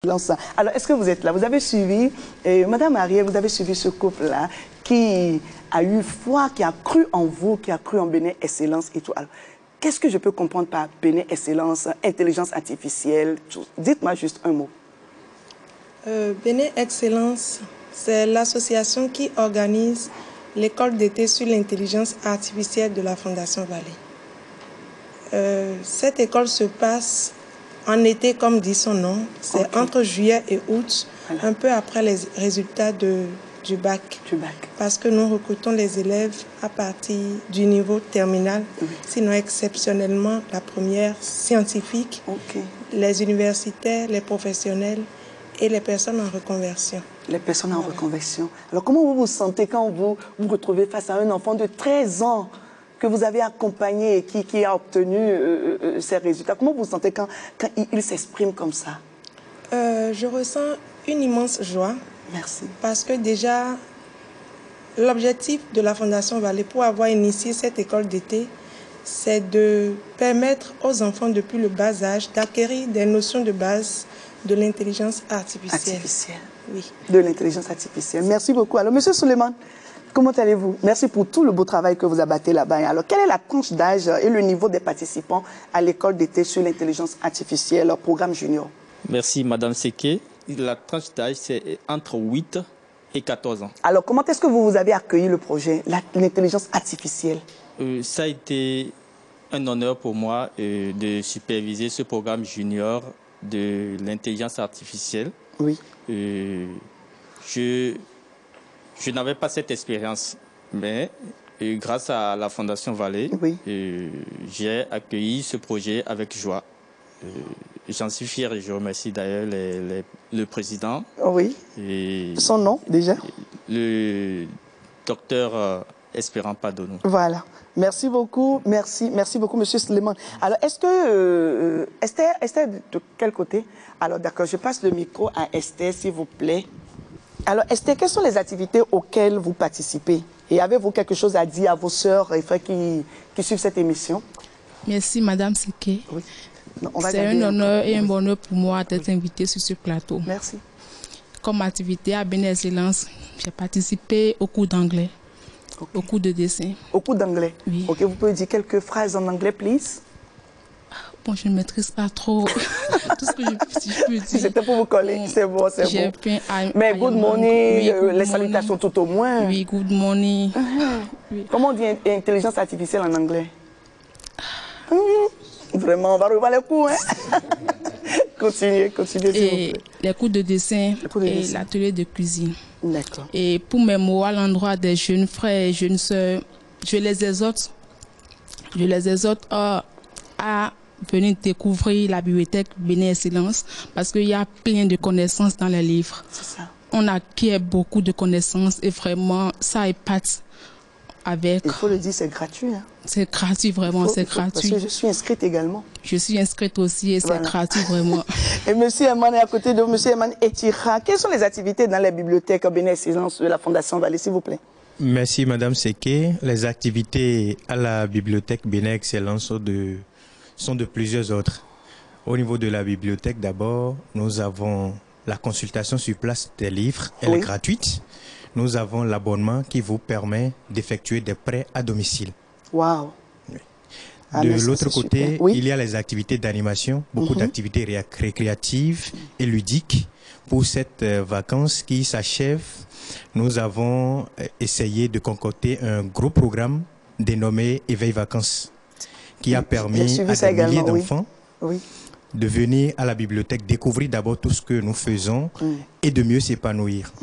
Alors, est-ce que vous êtes là? Vous avez suivi, Madame Ariel, vous avez suivi ce couple-là qui a eu foi, qui a cru en vous, qui a cru en Bénin Excellence et tout. Alors, qu'est-ce que je peux comprendre par Bénin Excellence, intelligence artificielle? Dites-moi juste un mot. Bénin Excellence, c'est l'association qui organise l'école d'été sur l'intelligence artificielle de la Fondation Vallée. Cette école se passe en été, comme dit son nom. C'est entre juillet et août, un peu après les résultats du bac. Parce que nous recrutons les élèves à partir du niveau terminal, sinon exceptionnellement la première scientifique, les universitaires, les professionnels et les personnes en reconversion. Les personnes en reconversion. Alors, comment vous vous sentez quand vous vous retrouvez face à un enfant de 13 ans que vous avez accompagné et qui a obtenu ces résultats? Comment vous vous sentez quand il s'exprime comme ça? Je ressens une immense joie. Merci. Parce que déjà, l'objectif de la Fondation Vallée pour avoir initié cette école d'été, c'est de permettre aux enfants depuis le bas âge d'acquérir des notions de base de l'intelligence artificielle. Oui. De l'intelligence artificielle. Merci beaucoup. Alors, Monsieur Suleiman, comment allez-vous? Merci pour tout le beau travail que vous abattez là-bas. Alors, quelle est la tranche d'âge et le niveau des participants à l'école d'été sur l'intelligence artificielle, programme junior? Merci, Madame Seke. La tranche d'âge, c'est entre 8 et 14 ans. Alors, comment est-ce que vous avez accueilli le projet, l'intelligence artificielle? Ça a été un honneur pour moi de superviser ce programme junior de l'intelligence artificielle. Oui. Je n'avais pas cette expérience, mais grâce à la Fondation Vallée, j'ai accueilli ce projet avec joie. J'en suis fier et je remercie d'ailleurs le président. Oui. Et son nom, déjà? Le docteur Espérant Padonou. Voilà. Merci beaucoup. Merci beaucoup, Monsieur Suleiman. Alors, est-ce que Esther, de quel côté? Alors, d'accord, je passe le micro à Esther, s'il vous plaît. Alors, Esther, quelles sont les activités auxquelles vous participez? Et avez-vous quelque chose à dire à vos sœurs et frères qui suivent cette émission? Merci, Madame Seke. Oui. C'est un honneur et un bonheur pour moi d'être invitée sur ce plateau. Merci. Comme activité à Bénin Excellence, j'ai participé au cours d'anglais, au cours de dessin. Au cours d'anglais? Oui. Ok, vous pouvez dire quelques phrases en anglais, please? Bon, je ne maîtrise pas trop tout ce que je peux dire. C'était pour vous coller, c'est bon, c'est bon. Mais good morning, les salutations tout au moins. Oui, good morning. Oui. Comment on dit intelligence artificielle en anglais? Vraiment, on va revoir les cours, hein? Continuez, s'il vous plaît. Les cours de dessin et l'atelier de cuisine. D'accord. Et pour mes mots à l'endroit des jeunes frères et jeunes sœurs, je les exhorte à venir découvrir la bibliothèque Bénin Excellence parce qu'il y a plein de connaissances dans les livres. C'est ça. On acquiert beaucoup de connaissances et vraiment, ça épate avec... Il faut le dire, c'est gratuit. Hein? C'est gratuit, vraiment, c'est gratuit. Parce que je suis inscrite également. Je suis inscrite aussi et c'est gratuit, vraiment. Et M. Eman est à côté de M. Eman Etira. Quelles sont les activités dans les bibliothèques Bénin Excellence de la Fondation Vallée, s'il vous plaît? Merci, Madame Seke. Les activités à la bibliothèque Bénin Excellence sont de plusieurs autres. Au niveau de la bibliothèque, d'abord, nous avons la consultation sur place des livres. Elle est gratuite. Nous avons l'abonnement qui vous permet d'effectuer des prêts à domicile. Waouh! De l'autre côté, il y a les activités d'animation, beaucoup d'activités récréatives et ludiques. Pour cette vacance qui s'achève, nous avons essayé de concocter un gros programme dénommé Éveil Vacances, qui a permis à des milliers d'enfants de venir à la bibliothèque, découvrir d'abord tout ce que nous faisons et de mieux s'épanouir.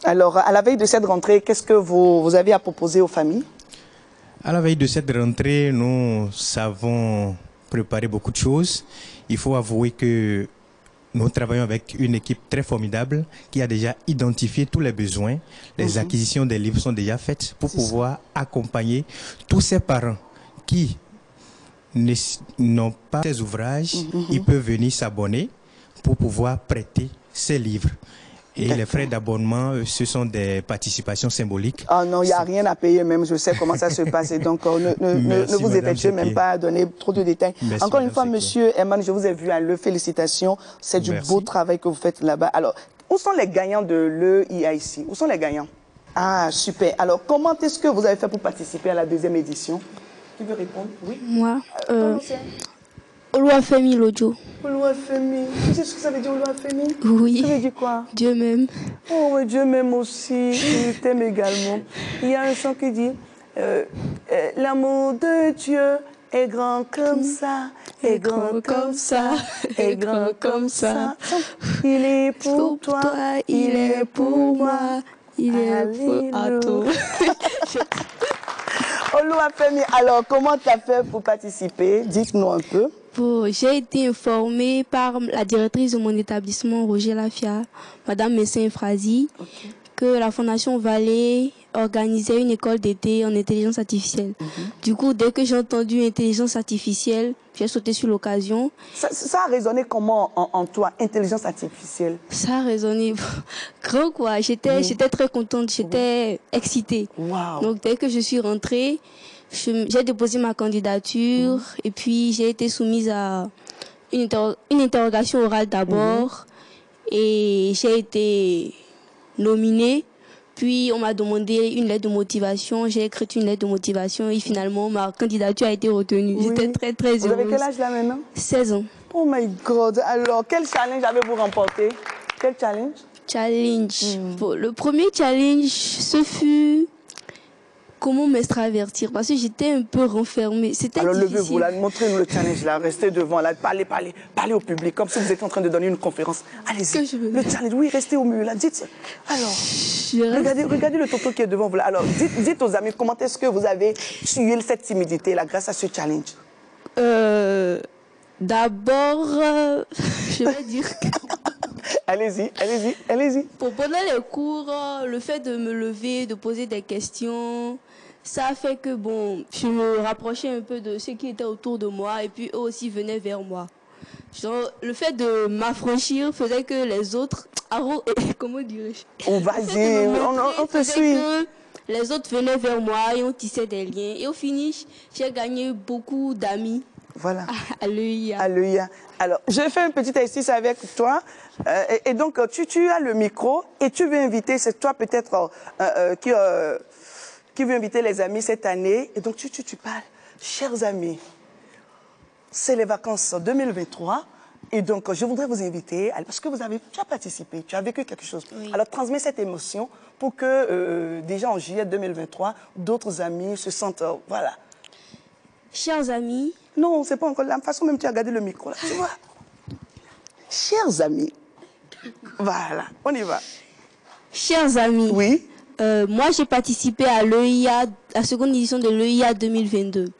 Alors, à la veille de cette rentrée, qu'est-ce que vous avez à proposer aux familles? À la veille de cette rentrée, nous avons préparé beaucoup de choses. Il faut avouer que nous travaillons avec une équipe très formidable qui a déjà identifié tous les besoins. Les acquisitions des livres sont déjà faites pour pouvoir accompagner tous ces parents qui n'ont pas ces ouvrages. Ils peuvent venir s'abonner pour pouvoir prêter ces livres. Et les frais d'abonnement, ce sont des participations symboliques. Ah non, il n'y a rien à payer même, je sais comment ça se passe. Et donc, ne vous effectuez même pas à donner trop de détails. Merci, encore une fois, monsieur Herman, je vous ai vu à l'EU, félicitations. C'est du beau travail que vous faites là-bas. Alors, où sont les gagnants de l'EIA ici? Où sont les gagnants? Ah, super. Alors, comment est-ce que vous avez fait pour participer à la deuxième édition? Qui veut répondre? Oui. Moi, Oluwafemi Lojo. Oluwafemi. Tu sais ce que ça veut dire, Oluwafemi? Oui. Ça veut dire quoi? Dieu m'aime. Oh, mais Dieu m'aime aussi. Il t'aime également. Il y a un chant qui dit l'amour de Dieu est grand comme ça, est grand comme ça, est grand comme ça. Il est pour toi, il est pour moi, il est pour toi. Oluwafemi, alors comment tu as fait pour participer? Dites-nous un peu. J'ai été informée par la directrice de mon établissement, Roger Lafia, Madame Messin-Efrazi, que la Fondation Vallée organisait une école d'été en intelligence artificielle. Du coup, dès que j'ai entendu intelligence artificielle, j'ai sauté sur l'occasion. Ça a résonné comment en toi, intelligence artificielle? Ça a résonné grand quoi. J'étais très contente, j'étais excitée. Wow. Donc dès que je suis rentrée, j'ai déposé ma candidature et puis j'ai été soumise à une interrogation orale d'abord et j'ai été nominée. Puis on m'a demandé une lettre de motivation, j'ai écrit une lettre de motivation et finalement ma candidature a été retenue. J'étais très très heureuse. Vous avez quel âge là maintenant? 16 ans. Oh my God. Alors quel challenge avez-vous remporté? Quel challenge? Bon, le premier challenge, ce fut comment m'extravertir parce que j'étais un peu renfermée. C'était difficile. Alors levez-vous là, montrez-nous le challenge là, restez devant là, parlez au public comme si vous étiez en train de donner une conférence. Allez-y, le challenge, oui, restez au milieu là, dites. Alors, regardez le tonton qui est devant vous là. Alors, dites aux amis comment est-ce que vous avez tué cette timidité là grâce à ce challenge. D'abord, je vais dire que... Allez-y. Pendant les cours, le fait de me lever, de poser des questions, ça a fait que bon, je me rapprochais un peu de ceux qui étaient autour de moi et puis eux aussi venaient vers moi. Genre, le fait de m'affranchir faisait que les autres... comment dirais-je? On vas-y, on te suit. Les autres venaient vers moi et on tissait des liens. Et au finish, j'ai gagné beaucoup d'amis. Voilà. À l'EIA. À l'EIA. Alors, je fais un petit exercice avec toi. Et donc, tu as le micro et tu veux inviter, c'est toi peut-être qui veut inviter les amis cette année. Et donc, tu parles. Chers amis, c'est les vacances 2023. Et donc, je voudrais vous inviter, parce que tu as participé, tu as vécu quelque chose. Oui. Alors, transmets cette émotion pour que, déjà en juillet 2023, d'autres amis se sentent, voilà. Chers amis. Non, c'est pas encore la façon même tu as gardé le micro là, tu vois. Chers amis. Voilà, on y va. Chers amis. Oui. Moi, j'ai participé à l'EIA, la seconde édition de l'EIA 2022.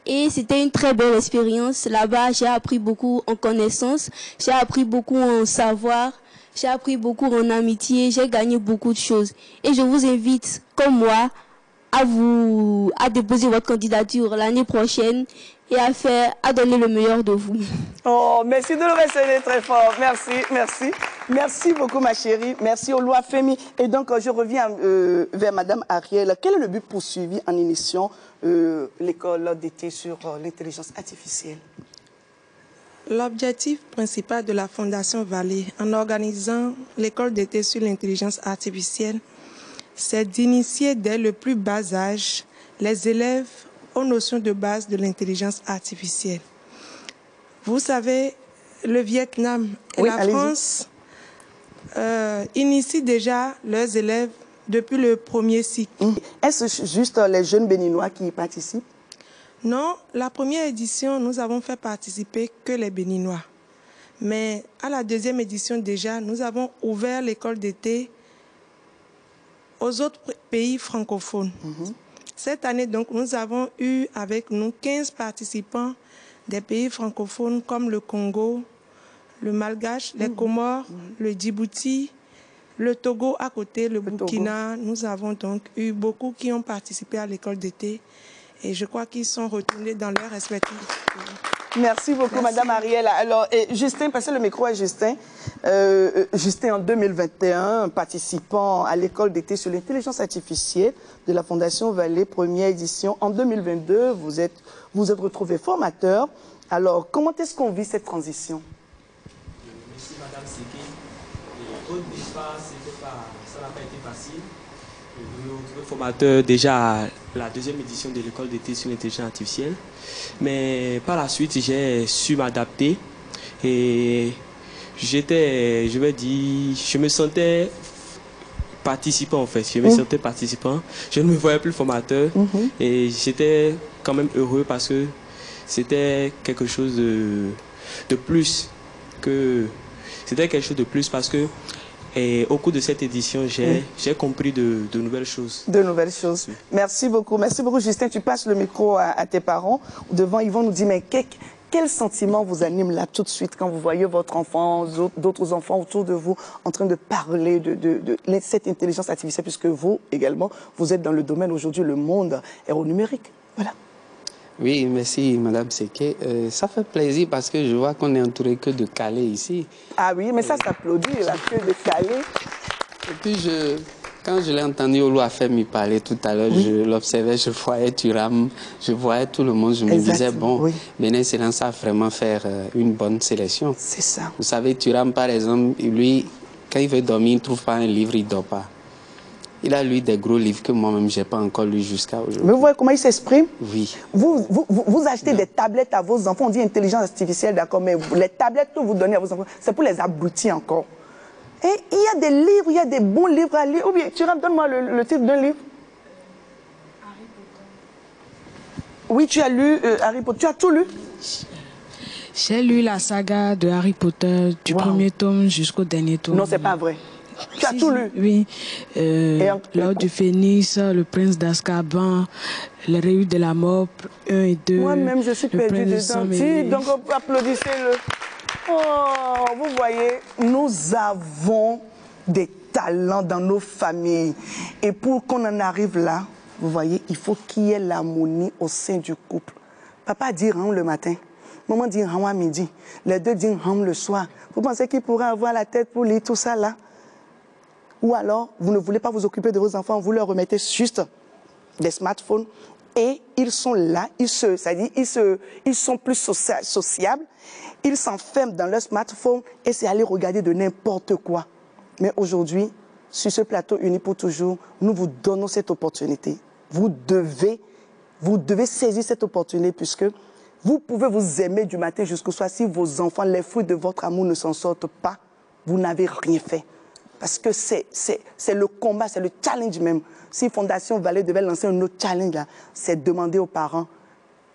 Et c'était une très belle expérience. Là-bas, j'ai appris beaucoup en connaissance, j'ai appris beaucoup en savoir, j'ai appris beaucoup en amitié, j'ai gagné beaucoup de choses. Et je vous invite, comme moi, à déposer votre candidature l'année prochaine et à donner le meilleur de vous. Oh, merci de le recevoir très fort. Merci. Merci beaucoup, ma chérie. Merci Oluwafemi. Et donc, je reviens vers Madame Ariel. Quel est le but poursuivi en initiant l'école d'été sur l'intelligence artificielle? L'objectif principal de la Fondation Vallée, en organisant l'école d'été sur l'intelligence artificielle, c'est d'initier dès le plus bas âge les élèves aux notions de base de l'intelligence artificielle. Vous savez, le Vietnam et la France initient déjà leurs élèves depuis le premier cycle. Est-ce juste les jeunes béninois qui y participent? Non, la première édition, nous avons fait participer que les Béninois. Mais à la deuxième édition déjà, nous avons ouvert l'école d'été aux autres pays francophones. Cette année, donc, nous avons eu avec nous 15 participants des pays francophones comme le Congo, le Malgache, les Comores, le Djibouti, le Togo à côté, le Burkina. Togo. Nous avons donc eu beaucoup qui ont participé à l'école d'été et je crois qu'ils sont retournés dans leurs respectifs. Merci beaucoup, Madame Ariel. Alors, Justin, passez le micro à Justin. Justin, en 2021, participant à l'école d'été sur l'intelligence artificielle de la Fondation Vallée, première édition. En 2022, vous êtes retrouvé formateur. Alors, comment est-ce qu'on vit cette transition? Merci, Madame Seki. Au départ, ça n'a pas été facile. Je me retrouve formateur déjà à la deuxième édition de l'école d'été sur l'intelligence artificielle. Mais par la suite, j'ai su m'adapter et je me sentais participant en fait. Je me sentais participant. Je ne me voyais plus formateur et j'étais quand même heureux parce que c'était quelque chose de plus parce que au cours de cette édition, j'ai compris de nouvelles choses. De nouvelles choses. Oui. Merci beaucoup. Merci beaucoup, Justin. Tu passes le micro à tes parents. Devant, ils vont nous dire, mais quel sentiment vous anime là tout de suite quand vous voyez votre enfant, d'autres enfants autour de vous en train de parler de cette intelligence artificielle, puisque vous également, vous êtes dans le domaine aujourd'hui, le monde est au numérique. Voilà. Oui, merci Madame Seke. Ça fait plaisir parce que je vois qu'on est entouré que de Calais ici. Ah oui, mais ça s'applaudit, la queue de Calais. Et puis quand je l'ai entendu Oluwafemi parler tout à l'heure, je l'observais, je voyais Thuram, je voyais tout le monde, je me disais, bon, Bénin Excellence a vraiment faire une bonne sélection. C'est ça. Vous savez, Thuram par exemple, lui, quand il veut dormir, il ne trouve pas un livre, il ne dort pas. Il a lu des gros livres que moi-même, je n'ai pas encore lu jusqu'à aujourd'hui. Mais vous voyez comment il s'exprime? Oui. Vous achetez des tablettes à vos enfants, on dit intelligence artificielle, d'accord, mais les tablettes que vous donnez à vos enfants, c'est pour les abrutis encore. Et il y a des livres, il y a des bons livres à lire. Ou bien, tu donne-moi le titre d'un livre. Harry Potter. Oui, tu as lu Harry Potter. Tu as tout lu? J'ai lu la saga de Harry Potter, du premier tome jusqu'au dernier tome. Non, c'est pas vrai. Tu as tout lu? Oui. L'Ordre du Phénix, Le Prince d'Azkaban, Le Rayon de la Mort, 1 et 2. Moi-même, je suis perdu dedans. Donc, applaudissez-le. Oh, vous voyez, nous avons des talents dans nos familles. Et pour qu'on en arrive là, vous voyez, il faut qu'il y ait l'harmonie au sein du couple. Papa dit ram le matin, maman dit ram à midi, les deux disent ram le soir. Vous pensez qu'il pourrait avoir la tête pour lire tout ça là? Ou alors, vous ne voulez pas vous occuper de vos enfants, vous leur remettez juste des smartphones et ils sont là, ils sont plus sociables, ils s'enferment dans leur smartphone et c'est aller regarder de n'importe quoi. Mais aujourd'hui, sur ce plateau Unis pour toujours, nous vous donnons cette opportunité. Vous devez saisir cette opportunité puisque vous pouvez vous aimer du matin jusqu'au soir. Si vos enfants, les fruits de votre amour ne s'en sortent pas, vous n'avez rien fait. Parce que c'est le combat, c'est le challenge même. Si Fondation Vallée devait lancer un autre challenge, c'est demander aux parents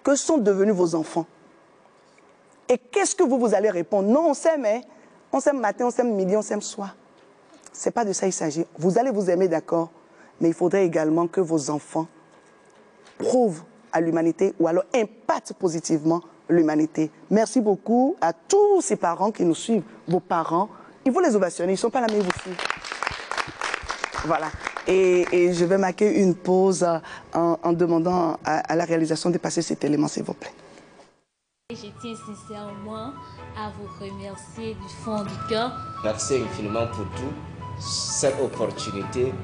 que sont devenus vos enfants. Et qu'est-ce que vous allez répondre? Non, on s'aime, hein? On s'aime matin, on s'aime midi, on s'aime soir. Ce n'est pas de ça qu'il s'agit. Vous allez vous aimer, d'accord, mais il faudrait également que vos enfants prouvent à l'humanité ou alors impactent positivement l'humanité. Merci beaucoup à tous ces parents qui nous suivent, vos parents. Il faut les ovationner, ils ne sont pas là, mais ils vous suivent. Voilà. Et je vais marquer une pause en demandant à la réalisation de passer cet élément, s'il vous plaît. Je tiens sincèrement à vous remercier du fond du cœur. Merci infiniment pour tout, cette opportunité.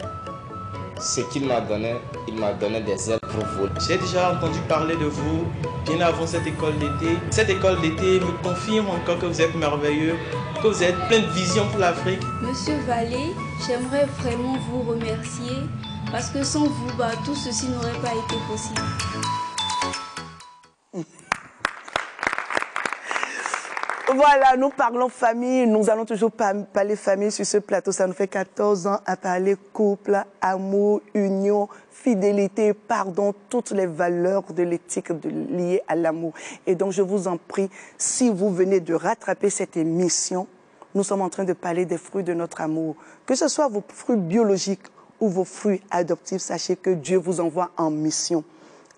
Ce qu'il m'a donné, il m'a donné des ailes pour vous. J'ai déjà entendu parler de vous bien avant cette école d'été. Cette école d'été me confirme encore que vous êtes merveilleux, que vous êtes plein de vision pour l'Afrique. Monsieur Vallée, j'aimerais vraiment vous remercier parce que sans vous, tout ceci n'aurait pas été possible. Voilà, nous parlons famille, nous allons toujours parler famille sur ce plateau. Ça nous fait 14 ans à parler couple, amour, union, fidélité, pardon, toutes les valeurs de l'éthique liées à l'amour. Et donc, je vous en prie, si vous venez de rattraper cette émission, nous sommes en train de parler des fruits de notre amour. Que ce soit vos fruits biologiques ou vos fruits adoptifs, sachez que Dieu vous envoie en mission.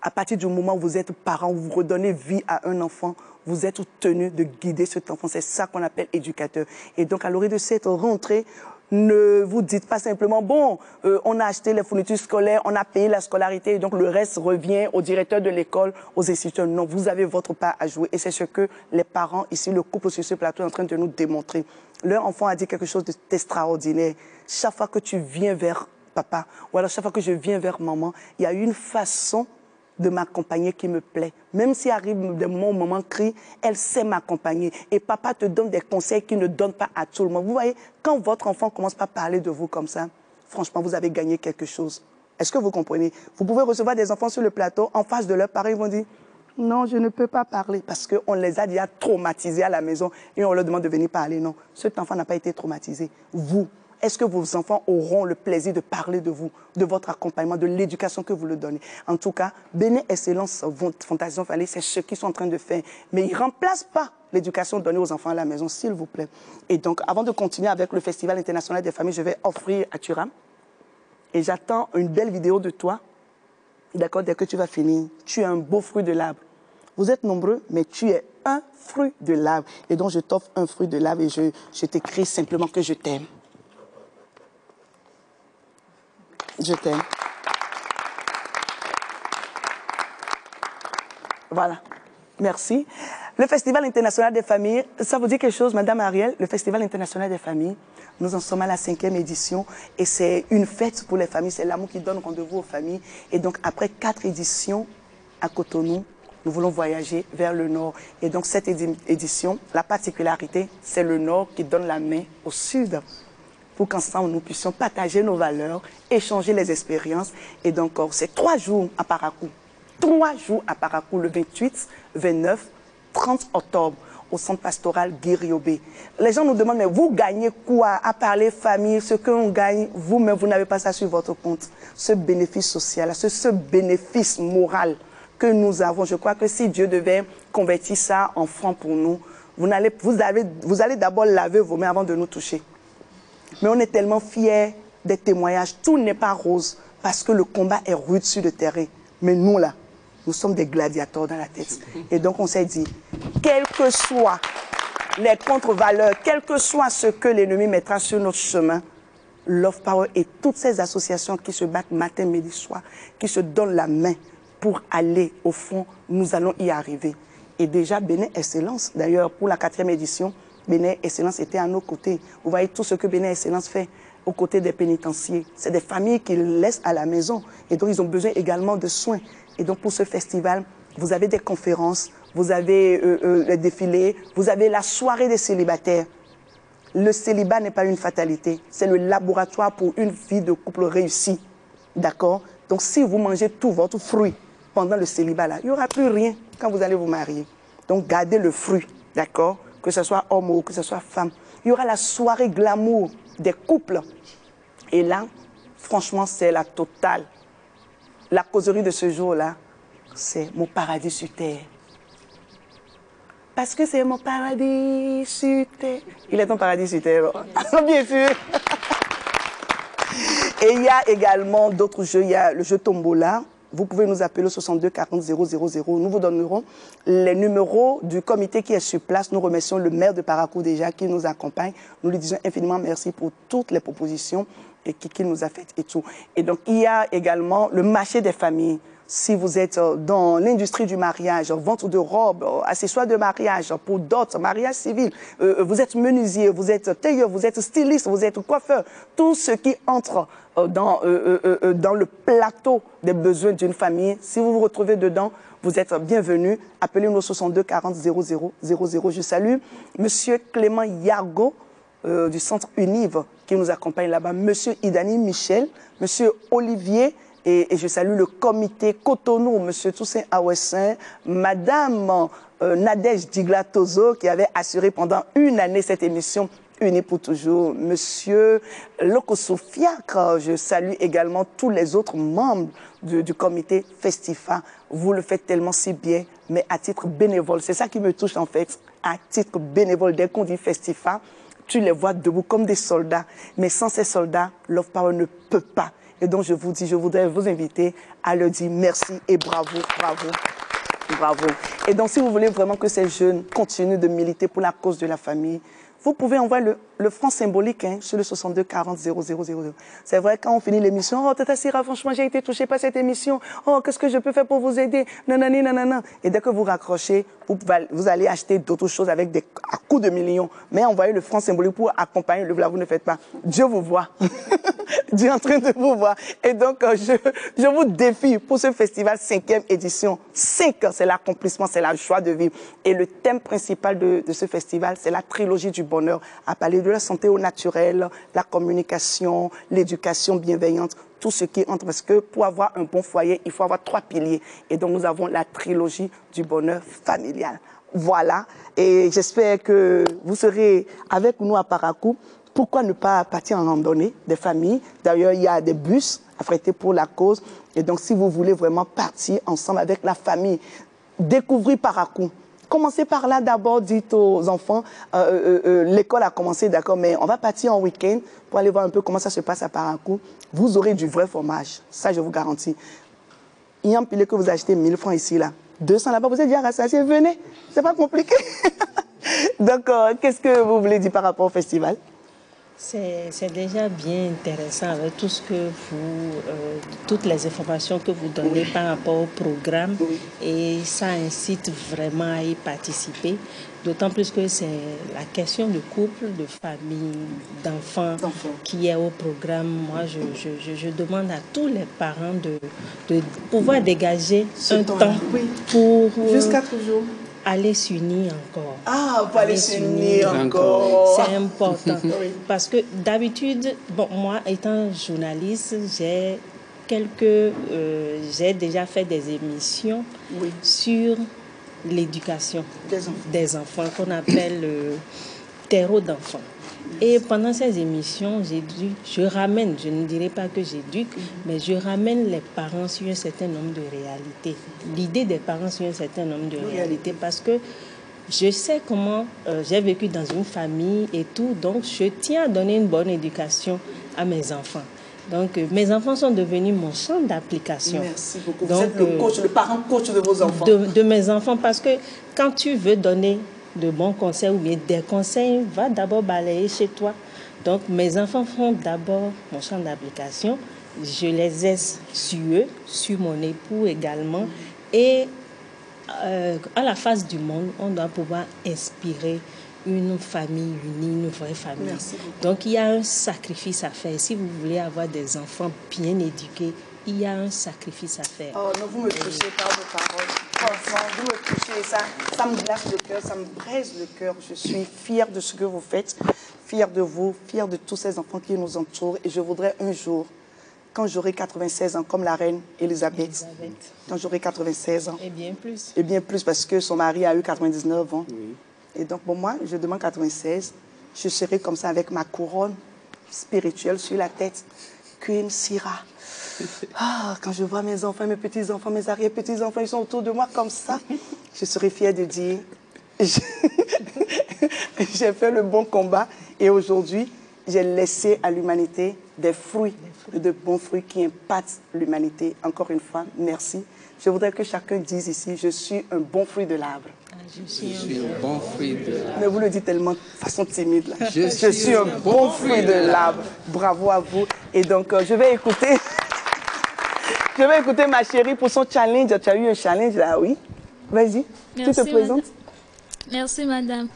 À partir du moment où vous êtes parent, où vous redonnez vie à un enfant, vous êtes tenu de guider cet enfant. C'est ça qu'on appelle éducateur. Et donc, à l'orée de cette rentrée, Ne vous dites pas simplement, bon, on a acheté les fournitures scolaires, on a payé la scolarité, et donc le reste revient au directeur de l'école, aux instituteurs. Non, vous avez votre part à jouer. Et c'est ce que les parents, ici, le couple sur ce plateau, est en train de nous démontrer. Leur enfant a dit quelque chose d'extraordinaire. Chaque fois que tu viens vers papa, ou alors chaque fois que je viens vers maman, il y a une façon de m'accompagner qui me plaît. Même s'il arrive des moments où maman crie, elle sait m'accompagner. Et papa te donne des conseils qu'il ne donne pas à tout le monde. Vous voyez, quand votre enfant commence par parler de vous comme ça, franchement, vous avez gagné quelque chose. Est-ce que vous comprenez? Vous pouvez recevoir des enfants sur le plateau, en face de leurs parents, ils vont dire « Non, je ne peux pas parler » parce qu'on les a déjà traumatisés à la maison et on leur demande de venir parler. Non, cet enfant n'a pas été traumatisé. Vous, est-ce que vos enfants auront le plaisir de parler de vous, de votre accompagnement, de l'éducation que vous leur donnez? En tout cas, Bénin Excellence Fondation Vallée, c'est ce qu'ils sont en train de faire. Mais ils ne remplacent pas l'éducation donnée aux enfants à la maison, s'il vous plaît. Et donc, avant de continuer avec le Festival international des familles, je vais offrir à Thuram. Et j'attends une belle vidéo de toi. D'accord, dès que tu vas finir. Tu es un beau fruit de l'arbre. Vous êtes nombreux, mais tu es un fruit de l'arbre. Et donc, je t'offre un fruit de l'arbre et je t'écris simplement que je t'aime. Je t'aime. Voilà. Merci. Le Festival international des familles, ça vous dit quelque chose, Madame Ariel? Le Festival international des familles, nous en sommes à la 5e édition et c'est une fête pour les familles. C'est l'amour qui donne rendez-vous aux familles. Et donc, après 4 éditions à Cotonou, nous voulons voyager vers le Nord. Et donc, cette édition, la particularité, c'est le Nord qui donne la main au Sud, pour qu'ensemble nous puissions partager nos valeurs, échanger les expériences. Et donc, c'est 3 jours à Parakou. 3 jours à Parakou, le 28, 29, 30 octobre, au centre pastoral Guiriobé. Les gens nous demandent, mais vous gagnez quoi? À parler famille, ce qu'on gagne, vous-même, vous n'avez pas ça sur votre compte. Ce bénéfice social, ce bénéfice moral que nous avons, je crois que si Dieu devait convertir ça en francs pour nous, vous allez d'abord laver vos mains avant de nous toucher. Mais on est tellement fiers des témoignages. Tout n'est pas rose parce que le combat est rude sur le terrain. Mais nous, là, nous sommes des gladiateurs dans la tête. Et donc, on s'est dit, quelles que soient les contre-valeurs, quel que soit ce que l'ennemi mettra sur notre chemin, Love Power et toutes ces associations qui se battent matin, midi, soir, qui se donnent la main pour aller au fond, nous allons y arriver. Et déjà, Bénin Excellence, d'ailleurs, pour la 4e édition, Bénin Excellence était à nos côtés. Vous voyez tout ce que Bénin Excellence fait aux côtés des pénitenciers. C'est des familles qu'ils laissent à la maison. Et donc, ils ont besoin également de soins. Et donc, pour ce festival, vous avez des conférences, vous avez les défilés, vous avez la soirée des célibataires. Le célibat n'est pas une fatalité. C'est le laboratoire pour une vie de couple réussie. D'accord? Donc, si vous mangez tout votre fruit pendant le célibat, là, il n'y aura plus rien quand vous allez vous marier. Donc, gardez le fruit. D'accord? Que ce soit homme ou que ce soit femme. Il y aura la soirée glamour des couples. Et là, franchement, c'est la totale. La causerie de ce jour-là, c'est mon paradis sur terre. Parce que c'est mon paradis sur terre. Il est ton paradis sur terre, bien sûr. Et il y a également d'autres jeux. Il y a le jeu Tombola. Vous pouvez nous appeler au 62 40 000. Nous vous donnerons les numéros du comité qui est sur place. Nous remercions le maire de Parakou déjà qui nous accompagne. Nous lui disons infiniment merci pour toutes les propositions qu'il nous a faites et tout. Et donc, il y a également le marché des familles. Si vous êtes dans l'industrie du mariage, vente de robes, accessoires de mariage, pour d'autres, mariage civil, vous êtes menuisier, vous êtes tailleur, vous êtes styliste, vous êtes coiffeur, tout ce qui entre dans le plateau des besoins d'une famille, si vous vous retrouvez dedans, vous êtes bienvenus. Appelez-nous au 62 40 00 00. Je salue Monsieur Clément Yargo du Centre Univ qui nous accompagne là-bas, Monsieur Idani Michel, Monsieur Olivier, et je salue le comité Cotonou, Monsieur Toussaint Awessin, Madame Nadège Diglatozo qui avait assuré pendant 1 année cette émission Unis pour toujours, Monsieur Lokosofiak. Je salue également tous les autres membres du comité Festifa. Vous le faites tellement si bien, mais à titre bénévole. C'est ça qui me touche en fait, à titre bénévole. Dès qu'on dit Festifa, tu les vois debout comme des soldats. Mais sans ces soldats, Love Power ne peut pas. Et donc je vous dis, je voudrais vous inviter à leur dire merci et bravo, bravo, bravo. Et donc si vous voulez vraiment que ces jeunes continuent de militer pour la cause de la famille, vous pouvez envoyer le franc symbolique sur le 62 40 00 00. C'est vrai, quand on finit l'émission, oh, Tata Sira, franchement, j'ai été touchée par cette émission. Oh, qu'est-ce que je peux faire pour vous aider? Nanani, nanana. Et dès que vous raccrochez, vous allez acheter d'autres choses avec à coups de millions. Mais envoyez le franc symbolique pour accompagner le vlog. Vous ne faites pas. Dieu vous voit. Dieu est en train de vous voir. Et donc, je vous défie pour ce festival 5e édition. 5, c'est l'accomplissement, c'est la joie de vivre. Et le thème principal de ce festival, c'est la trilogie du bonheur. À parler de la santé au naturel, la communication, l'éducation bienveillante, tout ce qui entre. Parce que pour avoir un bon foyer, il faut avoir 3 piliers. Et donc, nous avons la trilogie du bonheur familial. Voilà. Et j'espère que vous serez avec nous à Parakou. Pourquoi ne pas partir en randonnée des familles? D'ailleurs, il y a des bus affrétés pour la cause. Et donc, si vous voulez vraiment partir ensemble avec la famille, découvrir Parakou. Commencez par là d'abord, dites aux enfants, l'école a commencé, d'accord, mais on va partir en week-end pour aller voir un peu comment ça se passe à Parakou. Vous aurez du vrai fromage, ça je vous garantis. Il y a un pilet que vous achetez 1000 francs ici, là. 200 là-bas, vous êtes déjà rassasié, venez, c'est pas compliqué. Donc, qu'est-ce que vous voulez dire par rapport au festival? C'est déjà bien intéressant avec tout ce que toutes les informations que vous donnez par rapport au programme, et ça incite vraiment à y participer, d'autant plus que c'est la question de couple, de famille, d'enfants qui est au programme. Moi, je demande à tous les parents de pouvoir dégager un temps pour jusqu'à toujours aller s'unir encore. Ah, pour aller s'unir encore. C'est important. Parce que d'habitude, bon, moi, étant journaliste, j'ai déjà fait des émissions sur l'éducation des enfants, qu'on appelle terreau d'enfants. Et pendant ces émissions, je ramène, je ne dirais pas que j'éduque, mais je ramène les parents sur un certain nombre de réalités. L'idée des parents sur un certain nombre de réalités, parce que je sais comment j'ai vécu dans une famille et tout, donc je tiens à donner une bonne éducation à mes enfants. Donc, mes enfants sont devenus mon champ d'application. Merci beaucoup. Vous êtes le parent coach de vos enfants. De mes enfants, parce que quand tu veux donner de bons conseils ou bien des conseils, va d'abord balayer chez toi. Donc, mes enfants font d'abord mon champ d'application. Je les ai sur eux, sur mon époux également. Et à la face du monde, on doit pouvoir inspirer une famille unie, une vraie famille. Merci beaucoup. Donc, il y a un sacrifice à faire. Si vous voulez avoir des enfants bien éduqués, il y a un sacrifice à faire. Oh non, vous me touchez par vos paroles. Franchement, vous me touchez, ça me glace le cœur, ça me braise le cœur. Je suis fière de ce que vous faites, fière de vous, fière de tous ces enfants qui nous entourent. Et je voudrais un jour, quand j'aurai 96 ans, comme la reine Elisabeth, quand j'aurai 96 ans. Et bien plus. Et bien plus, parce que son mari a eu 99 ans. Oui. Et donc, pour moi, je demande 96. Je serai comme ça avec ma couronne spirituelle sur la tête. Queen Sira. Ah, quand je vois mes enfants, mes petits-enfants, mes arrière-petits-enfants, ils sont autour de moi comme ça, je serai fière de dire, j'ai fait le bon combat et aujourd'hui, j'ai laissé à l'humanité des fruits, de bons fruits qui impactent l'humanité. Encore une fois, merci. Je voudrais que chacun dise ici, je suis un bon fruit de l'arbre. Je suis un bon fruit de l'arbre. Mais vous le dites tellement de façon timide. Là. Je suis un bon fruit de l'arbre. Bravo à vous. Et donc, je vais écouter ma chérie pour son challenge. Tu as eu un challenge là, oui? Vas-y, tu te présentes. Merci, madame.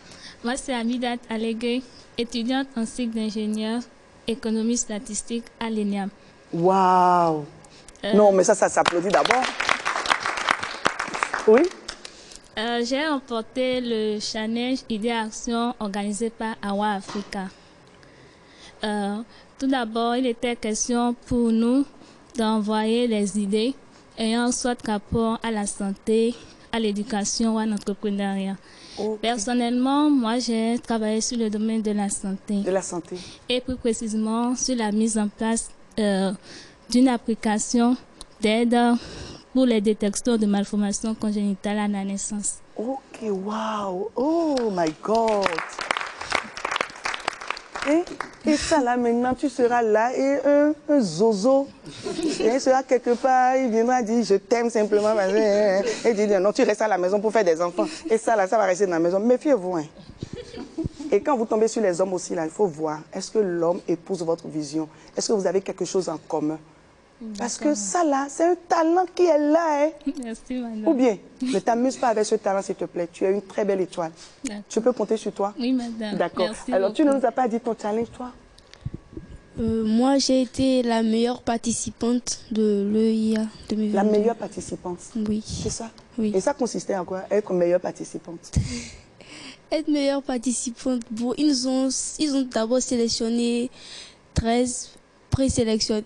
Moi, c'est Amidat Allégué, étudiante en cycle d'ingénieur, économie statistique à l'ENIAM. Waouh! Non, mais ça s'applaudit d'abord. Oui? J'ai remporté le challenge Idée Action organisé par Awa Africa. Tout d'abord, il était question pour nous d'envoyer les idées ayant soit rapport à la santé, à l'éducation ou à l'entrepreneuriat. Okay. Personnellement, moi, j'ai travaillé sur le domaine de la santé. De la santé. Et plus précisément sur la mise en place d'une application d'aide pour les détections de malformations congénitales à la naissance. Ok, wow! Oh my God! Et ça là, maintenant, tu seras là et un zozo. Et il sera quelque part, il viendra dire je t'aime simplement. Et il dit non, tu restes à la maison pour faire des enfants. Et ça là, ça va rester dans la maison. Méfiez-vous. Hein. Et quand vous tombez sur les hommes aussi, là, il faut voir, est-ce que l'homme épouse votre vision? Est-ce que vous avez quelque chose en commun? Parce que ça, là, c'est un talent qui est là. Hein? Merci, madame. Ou bien, ne t'amuse pas avec ce talent, s'il te plaît. Tu as une très belle étoile. Je peux compter sur toi? Oui, madame. D'accord. Alors, tu ne nous as pas dit ton challenge, toi? Moi, j'ai été la meilleure participante de l'EIA 2022. La meilleure participante? Oui. C'est ça? Oui. Et ça consistait en quoi, être meilleure participante? Être meilleure participante, bon, ils ont d'abord sélectionné 13 présélectionnés.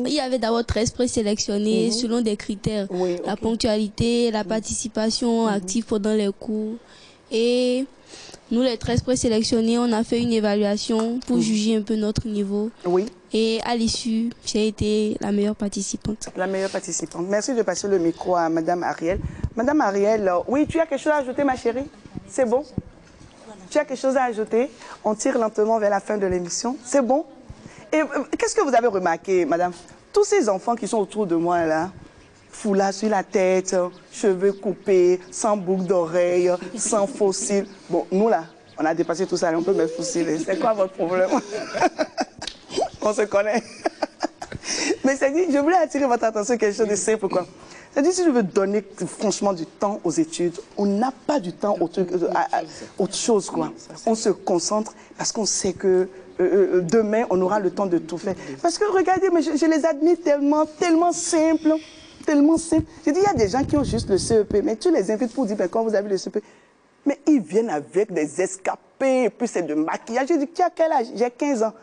Il y avait d'abord 13 présélectionnés selon des critères. Oui, la ponctualité, la participation active pendant les cours. Et nous, les 13 présélectionnés, on a fait une évaluation pour juger un peu notre niveau. Oui. Et à l'issue, j'ai été la meilleure participante. La meilleure participante. Merci de passer le micro à Madame Ariel. Madame Ariel, oui, tu as quelque chose à ajouter, ma chérie? C'est bon? Tu as quelque chose à ajouter? On tire lentement vers la fin de l'émission. C'est bon? Et qu'est-ce que vous avez remarqué, madame? Tous ces enfants qui sont autour de moi, là, foulard sur la tête, cheveux coupés, sans boucle d'oreille, sans fossiles. Bon, nous, là, on a dépassé tout ça, on peut mettre fossiles. C'est quoi votre problème? On se connaît. Mais c'est dit, je voulais attirer votre attention sur quelque chose de simple, quoi. C'est-à-dire, si je veux donner franchement du temps aux études, on n'a pas du temps à autre chose, quoi. On se concentre parce qu'on sait que demain, on aura le temps de tout faire. Parce que regardez, mais je les admire tellement simples, tellement simples. Je dis, il y a des gens qui ont juste le CEP, mais tu les invites pour dire, ben, quand vous avez le CEP, mais ils viennent avec des escapés, et puis c'est de maquillage. Je dis, tu as quel âge? J'ai 15 ans.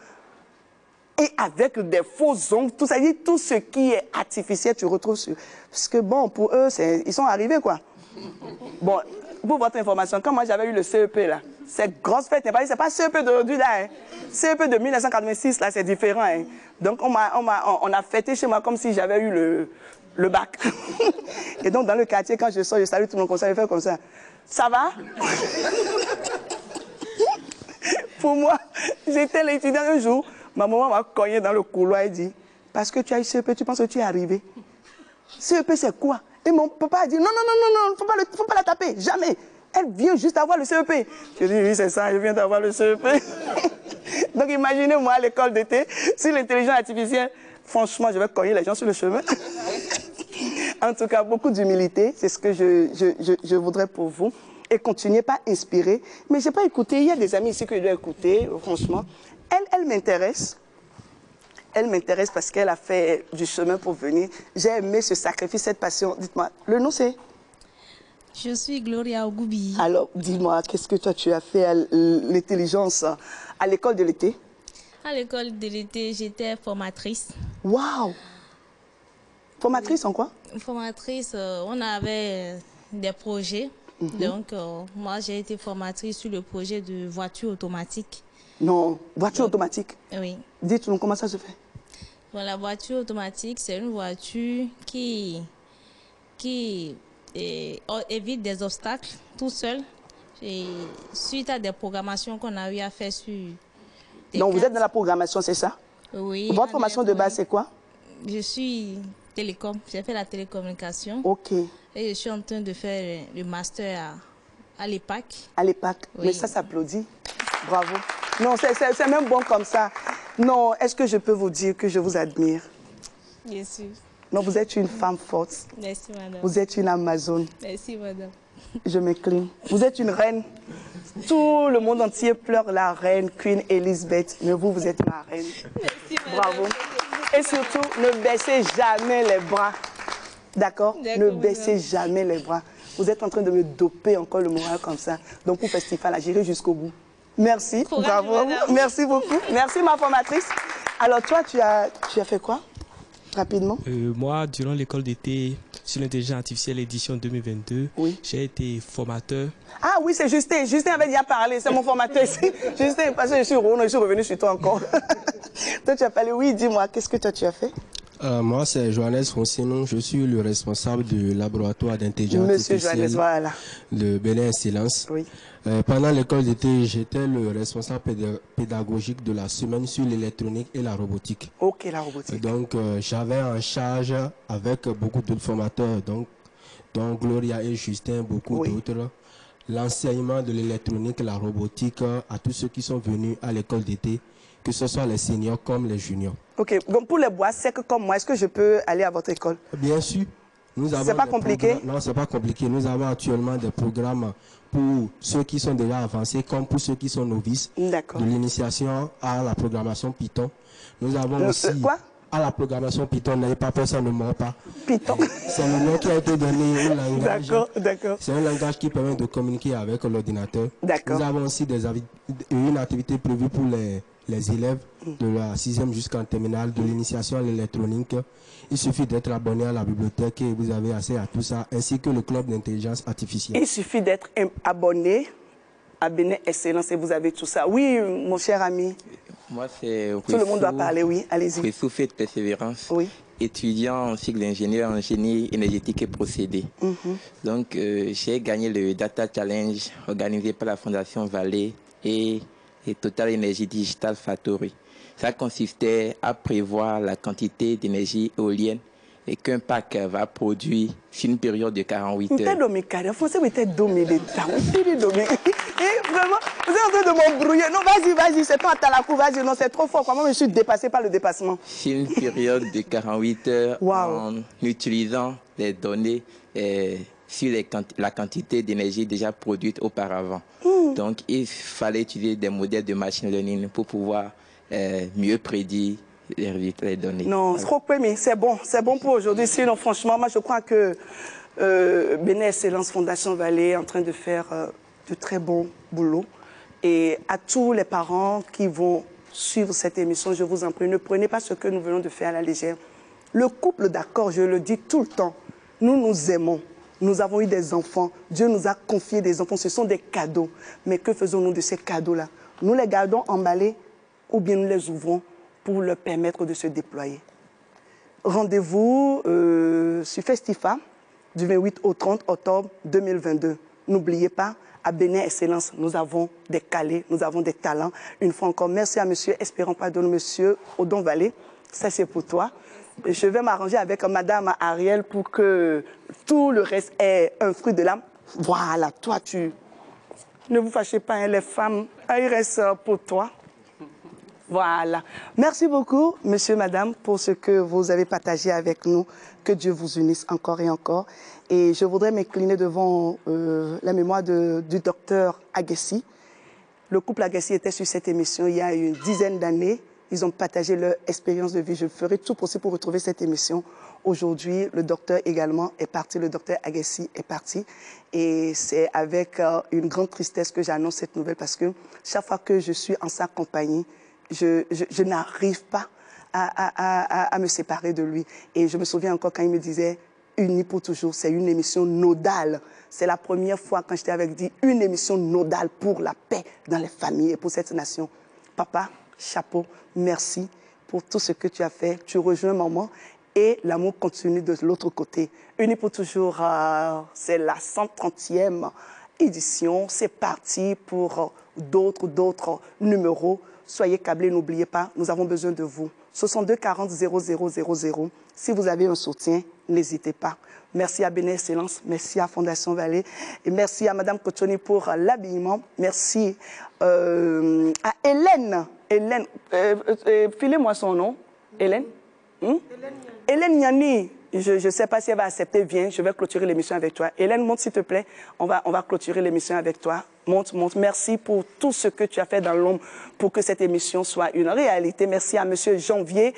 Et avec des faux ongles, tout ça, tout ce qui est artificiel, tu retrouves sur... Parce que bon, pour eux, ils sont arrivés, quoi. Bon, pour votre information, quand moi j'avais eu le CEP, là, cette grosse fête, c'est pas CEP d'aujourd'hui, là, hein. CEP de 1986, là, c'est différent, hein. Donc, on a fêté chez moi comme si j'avais eu le bac. Et donc, dans le quartier, quand je sors, je salue tout le monde comme ça, je fais comme ça. Ça va? Pour moi, j'étais l'étudiant un jour. Ma maman m'a cogné dans le couloir et dit, parce que tu as eu CEP, tu penses que tu es arrivé? CEP, c'est quoi? Et mon papa a dit, non, faut pas la taper, jamais. Elle vient juste avoir le CEP. Je dis, oui, c'est ça, je viens d'avoir le CEP. Donc, imaginez-moi à l'école d'été, sur l'intelligence artificielle, franchement, je vais cogner les gens sur le chemin. En tout cas, beaucoup d'humilité, c'est ce que je voudrais pour vous. Et continuez pas à inspirer. Mais je n'ai pas écouté, il y a des amis ici que je dois écouter, franchement. Elle m'intéresse. Elle m'intéresse parce qu'elle a fait du chemin pour venir. J'ai aimé ce sacrifice, cette passion. Dites-moi, le nom c'est? Je suis Gloria Ogoubi. Alors, dis-moi, qu'est-ce que toi tu as fait à l'intelligence à l'école de l'été? À l'école de l'été, j'étais formatrice. Waouh! Formatrice en quoi? Formatrice, on avait des projets. Donc, moi, j'ai été formatrice sur le projet de voiture automatique. Non, voiture automatique? Oui. Dites-nous comment ça se fait? Bon, la voiture automatique, c'est une voiture qui évite des obstacles tout seul. Et suite à des programmations qu'on a eu à faire sur... Donc, vous êtes dans la programmation, c'est ça? Oui. Votre formation de base, c'est quoi? Je suis télécom. J'ai fait la télécommunication. OK. Et je suis en train de faire le master à l'EPAC. À l'EPAC? Oui. Mais ça s'applaudit. Bravo. Non, c'est même bon comme ça. Non, est-ce que je peux vous dire que je vous admire? Bien sûr. Non, vous êtes une femme forte. Merci, madame. Vous êtes une Amazone. Merci, madame. Je m'incline. Vous êtes une reine. Tout le monde entier pleure la reine, Queen Elizabeth. Mais vous êtes ma reine. Merci, madame. Bravo. Et surtout, ne baissez jamais les bras. D'accord? Ne baissez jamais les bras. Vous êtes en train de me doper encore le moral comme ça. Donc, pour Festival, j'irai jusqu'au bout. Merci. Courage, bravo. madame. Merci beaucoup. Merci, ma formatrice. Alors, toi, tu as fait quoi? Rapidement. Moi, durant l'école d'été sur l'intelligence artificielle édition 2022, j'ai été formateur. Ah oui, c'est Justin. Justin avait déjà parlé. C'est mon formateur ici. Justin, parce que je suis revenu sur toi encore. Toi, tu as parlé. Oui, dis-moi, qu'est-ce que toi, tu as fait? Moi, c'est Johannes Foncinon. Je suis le responsable du laboratoire d'intelligence artificielle de Bénin Excellence. Oui. Pendant l'école d'été, j'étais le responsable pédagogique de la semaine sur l'électronique et la robotique. Ok, la robotique. Donc, j'avais en charge avec beaucoup d'autres formateurs, donc Gloria et Justin, beaucoup d'autres, l'enseignement de l'électronique, la robotique à tous ceux qui sont venus à l'école d'été, que ce soit les seniors comme les juniors. Ok, donc pour les bois secs comme moi, est-ce que je peux aller à votre école? Bien sûr. C'est pas compliqué? Non, c'est pas compliqué. Nous avons actuellement des programmes pour ceux qui sont déjà avancés comme pour ceux qui sont novices. D'accord. De l'initiation à la programmation Python. Nous avons aussi... Quoi? À la programmation Python, n'ayez pas peur, ça ne ment pas. Python. C'est le nom qui a été donné au langage. D'accord. C'est un langage qui permet de communiquer avec l'ordinateur. D'accord. Nous avons aussi une activité prévue pour les élèves de la 6e jusqu'en terminale, de l'initiation à l'électronique. Il suffit d'être abonné à la bibliothèque et vous avez accès à tout ça, ainsi que le club d'intelligence artificielle. Il suffit d'être abonné à Bénin Excellence et vous avez tout ça. Oui, mon cher ami. Moi, c'est... Tout le monde doit parler, oui. Allez-y. Rissou fait de persévérance. Oui. Étudiant en cycle d'ingénieur en génie énergétique et procédés. Donc, j'ai gagné le Data Challenge organisé par la Fondation Vallée et Total Energy Digital Factory. Ça consistait à prévoir la quantité d'énergie éolienne et qu'un parc va produire sur une période de 48 heures. Vraiment, vous êtes en train de m'embrouiller. Non, vas-y, c'est pas à la cour, vas-y, non, c'est trop fort. Moi, je suis dépassé par le dépassement. C'est une période de 48 heures en utilisant les données sur la quantité d'énergie déjà produite auparavant. Donc, il fallait utiliser des modèles de machine learning pour pouvoir mieux prédire les données. Non, c'est bon pour aujourd'hui. Sinon, franchement, moi, je crois que Bénin Excellence Fondation Vallée est en train de faire de très bons boulot. Et à tous les parents qui vont suivre cette émission, je vous en prie, ne prenez pas ce que nous venons de faire à la légère. Le couple d'accord, je le dis tout le temps, nous nous aimons. Nous avons eu des enfants. Dieu nous a confié des enfants. Ce sont des cadeaux. Mais que faisons-nous de ces cadeaux-là? Nous les gardons emballés ou bien nous les ouvrons pour leur permettre de se déployer. Rendez-vous sur Festifa du 28 au 30 octobre 2022. N'oubliez pas, à Bénin Excellence, nous avons des calés, nous avons des talents. Une fois encore, merci à monsieur Espérant Pardon, monsieur Odon Vallée. Ça, c'est pour toi. Je vais m'arranger avec madame Ariel pour que tout le reste ait un fruit de l'âme. Voilà, toi, ne vous fâchez pas, hein, les femmes, il reste pour toi. Voilà. Merci beaucoup, monsieur, madame, pour ce que vous avez partagé avec nous. Que Dieu vous unisse encore et encore. Et je voudrais m'incliner devant la mémoire du docteur Agassi. Le couple Agassi était sur cette émission il y a une dizaine d'années. Ils ont partagé leur expérience de vie. Je ferai tout possible pour retrouver cette émission. Aujourd'hui, le docteur également est parti. Le docteur Agassi est parti. Et c'est avec une grande tristesse que j'annonce cette nouvelle parce que chaque fois que je suis en sa compagnie, je n'arrive pas à me séparer de lui. Et je me souviens encore quand il me disait « Unis pour toujours », c'est une émission nodale. C'est la première fois quand j'étais avec lui, une émission nodale pour la paix dans les familles et pour cette nation. Papa, chapeau, merci pour tout ce que tu as fait. Tu rejoins maman et l'amour continue de l'autre côté. Unis pour toujours, c'est la 130e édition. C'est parti pour d'autres numéros. Soyez câblés, n'oubliez pas, nous avons besoin de vous. 62 40 00 00. Si vous avez un soutien, n'hésitez pas. Merci à Bénin Excellence, merci à Fondation Vallée et merci à Madame Kochoni pour l'habillement. Merci à Hélène. Hélène, filez-moi son nom. Hélène Hélène Niani. Je ne sais pas si elle va accepter. Viens, je vais clôturer l'émission avec toi. Hélène, monte s'il te plaît. On va clôturer l'émission avec toi. Monte. Merci pour tout ce que tu as fait dans l'ombre pour que cette émission soit une réalité. Merci à monsieur Janvier.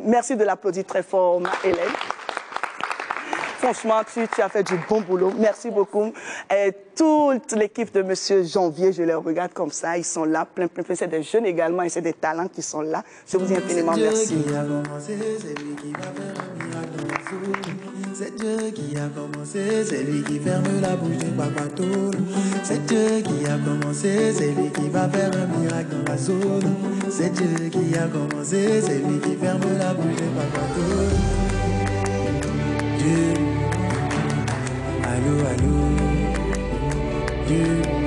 Merci de l'applaudir très fort, Hélène. Franchement, tu as fait du bon boulot. Merci beaucoup. Et toute l'équipe de monsieur Janvier, je les regarde comme ça. Ils sont là, plein. C'est des jeunes également et c'est des talents qui sont là. Je vous dis infiniment merci. C'est Dieu qui a commencé, c'est lui qui ferme la bouche des papatoules. C'est Dieu qui a commencé, c'est lui qui va faire un miracle dans la zone. C'est Dieu qui a commencé, c'est lui qui ferme la bouche des papatoules. Dieu, allô, Dieu.